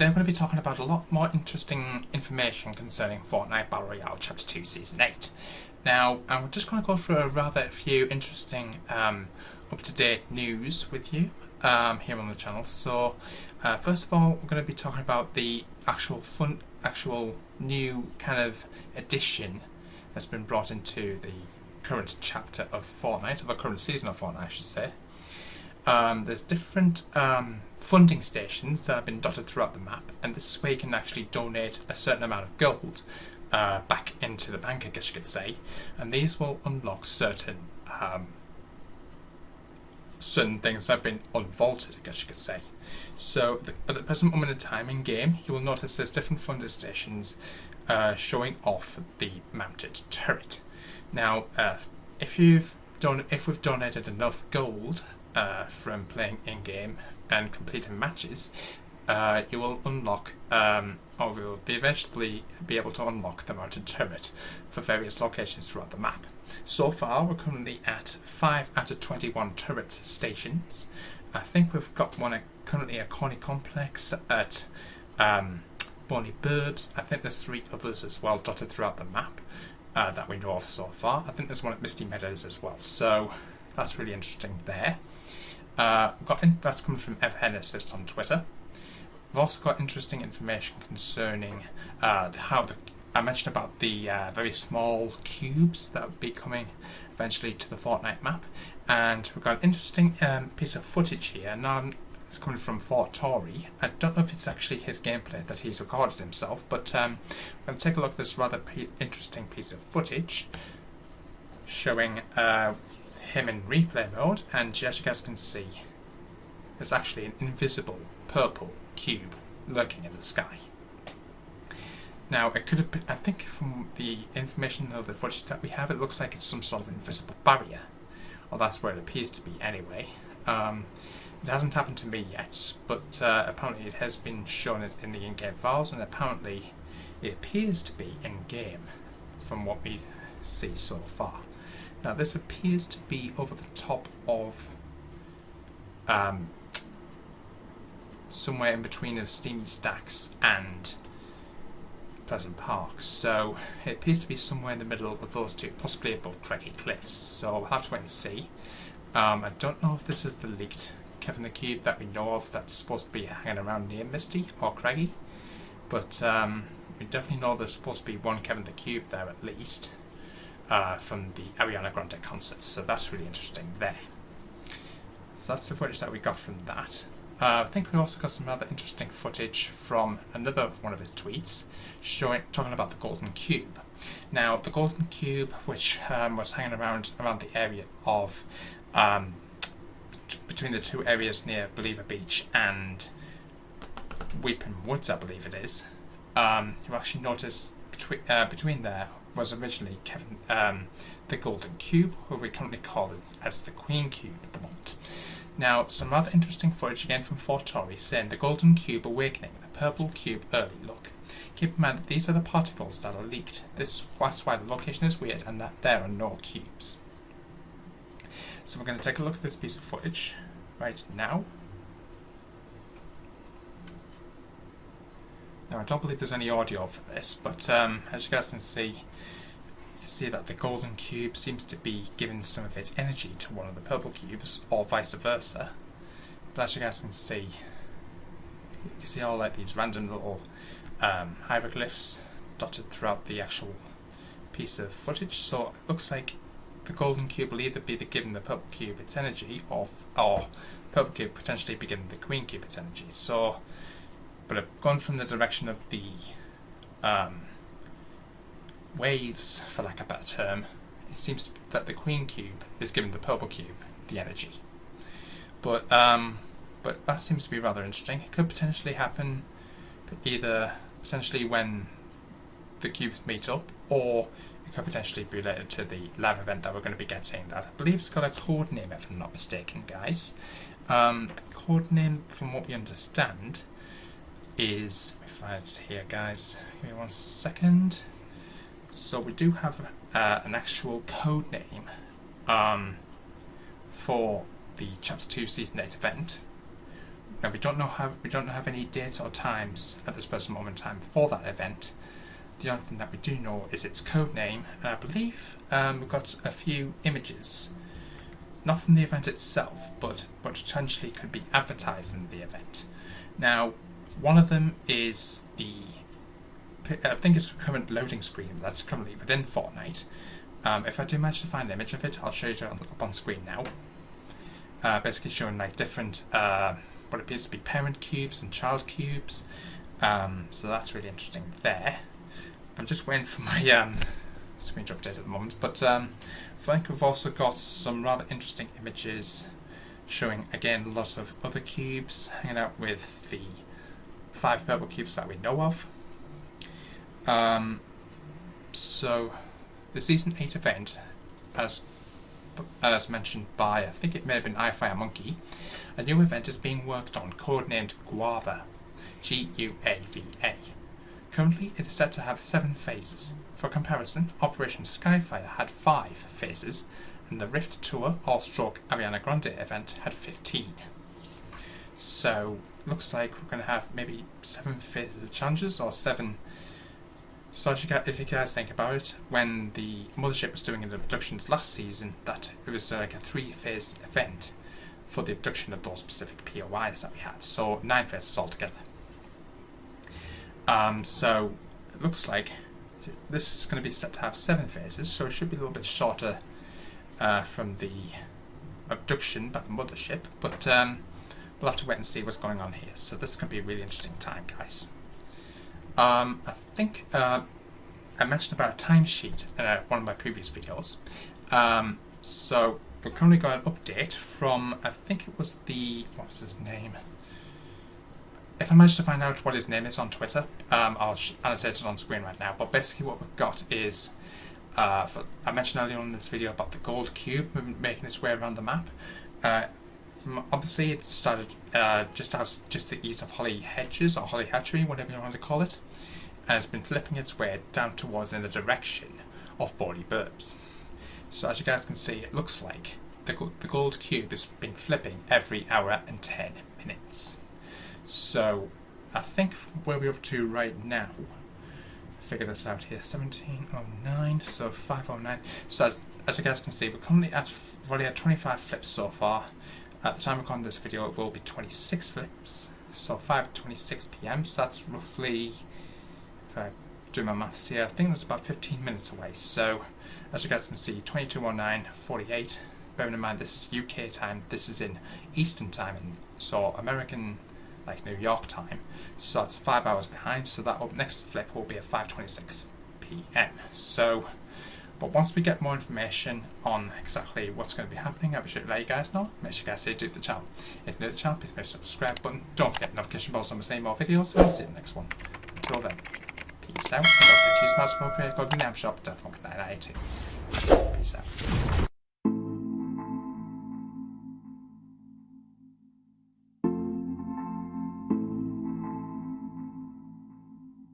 today I'm going to be talking about a lot more interesting information concerning Fortnite Battle Royale Chapter 2 Season 8. Now, I'm just going to go through a rather few interesting up-to-date news with you here on the channel. So, first of all, we're going to be talking about the actual new kind of addition that's been brought into the current chapter of Fortnite, or the current season of Fortnite, I should say. There's different funding stations that have been dotted throughout the map, and this is where you can actually donate a certain amount of gold back into the bank, I guess you could say, and these will unlock certain things that have been unvaulted, I guess you could say. So at the present moment in time in game, you will notice there's different funding stations showing off the mounted turret. Now, if we've donated enough gold from playing in-game and completing matches, you will unlock, or we will eventually be able to unlock the mounted turret for various locations throughout the map. So far, we're currently at 5 out of 21 turret stations. I think we've got one currently at Corny Complex, at Bonnie Burbs. I think there's 3 others as well dotted throughout the map that we know of so far. I think there's one at Misty Meadows as well, so that's really interesting there. That's coming from Everhead Assist on Twitter. We've also got interesting information concerning I mentioned about the very small cubes that will be coming eventually to the Fortnite map, and we've got an interesting piece of footage here. Now, it's coming from Fort Tory. I don't know if it's actually his gameplay that he's recorded himself, but we're going to take a look at this rather interesting piece of footage showing him in replay mode, and as you guys can see, there's actually an invisible purple cube lurking in the sky. Now, it could have been, I think from the information of the footage that we have, it looks like it's some sort of invisible barrier, or that's where it appears to be anyway. It hasn't happened to me yet, but apparently it has been shown in the in-game files, and apparently it appears to be in-game from what we see so far. Now, this appears to be over the top of somewhere in between the Steamy Stacks and Pleasant Park, so it appears to be somewhere in the middle of those two, possibly above Craggy Cliffs, so we'll have to wait and see. I don't know if this is the leaked Kevin the Cube that we know of that's supposed to be hanging around near Misty or Craggy, but we definitely know there's supposed to be one Kevin the Cube there at least, from the Ariana Grande concert, so that's really interesting there. So that's the footage that we got from that. I think we also got some rather interesting footage from another one of his tweets talking about the Golden Cube. Now, the Golden Cube, which was hanging around the area of between the two areas near Believer Beach and Weeping Woods, I believe it is. You actually notice between there was originally the Golden Cube, who we currently call it as the Queen Cube at the moment. Now, some rather interesting footage again from Fort Tory saying the Golden Cube awakening, the purple cube early look. Keep in mind that these are the particles that are leaked. That's why the location is weird and that there are no cubes. So we're going to take a look at this piece of footage right now. Now, I don't believe there's any audio for this, but as you guys can see that the Golden Cube seems to be giving some of its energy to one of the purple cubes, or vice versa. But as you guys can see, you can see all like these random little hieroglyphs dotted throughout the actual piece of footage. So it looks like the Golden Cube will either be giving the purple cube its energy, or purple cube potentially be giving the Queen Cube its energy. So, but I've gone from the direction of the waves, for lack of a better term. It seems that the Queen Cube is giving the purple cube the energy. But that seems to be rather interesting. It could potentially happen either potentially when the cubes meet up, or it could potentially be related to the live event that we're going to be getting. That I believe it's got a code name, if I'm not mistaken, guys. The code name, from what we understand, is, let me find it here, guys. Give me 1 second. So we do have an actual code name for the Chapter 2 Season 8 event, Now we don't have any dates or times at this present moment in time for that event. The only thing that we do know is its code name, and I believe we've got a few images, not from the event itself, but potentially could be advertised in the event. Now, one of them is I think it's a current loading screen that's currently within Fortnite. If I do manage to find an image of it, I'll show you up on screen now. Basically showing like different what appears to be parent cubes and child cubes. So that's really interesting there. I'm just waiting for my screen to update at the moment, but I think we've also got some rather interesting images showing again a lot of other cubes hanging out with the 5 purple cubes that we know of. So the Season 8 event, as mentioned by, I think it may have been iFireMonkey, a new event is being worked on, codenamed Guava, G-U-A-V-A. Currently, it is set to have 7 phases. For comparison, Operation Skyfire had 5 phases, and the Rift Tour or stroke Ariana Grande event had 15. So, looks like we're going to have maybe 7 phases of challenges, or 7... So if you guys think about it, when the Mothership was doing the abductions last season, that it was like a 3-phase event for the abduction of those specific POIs that we had. So 9 phases altogether. So it looks like this is going to be set to have 7 phases, so it should be a little bit shorter from the abduction by the Mothership, but we'll have to wait and see what's going on here. So this is going to be a really interesting time, guys. I think I mentioned about a timesheet in one of my previous videos. So we've currently got an update from, I think it was what was his name? If I manage to find out what his name is on Twitter, I'll annotate it on screen right now. But basically what we've got is, I mentioned earlier on in this video about the gold cube making its way around the map. Obviously it started just to the east of Holly Hedges, or Holly Hatchery, whatever you want to call it, and it's been flipping its way down towards in the direction of Bawley Burbs. So as you guys can see, it looks like the gold cube has been flipping every hour and 10 minutes. So I think where we're up to right now, figure this out here, 1709, so 509. So as you guys can see, we're currently we've already had 25 flips so far. At the time of recording this video, it will be 26 flips, so 5:26 PM. So that's roughly, if I do my maths here, I think that's about 15 minutes away. So as you guys can see, 22:09:48. Bearing in mind this is UK time, this is in Eastern time, and so American, like New York time. So that's 5 hours behind. So that next flip will be at 5:26 PM. So. But once we get more information on exactly what's going to be happening, I'll be sure to let you guys know. Make sure you guys stay tuned to the channel. If you're new to the channel, please press the subscribe button. Don't forget the notification bells on the same more videos, and I'll see you in the next one. Until then, peace out. And don't forget to use my smoke creator code in the app shop, Death19982. Peace out.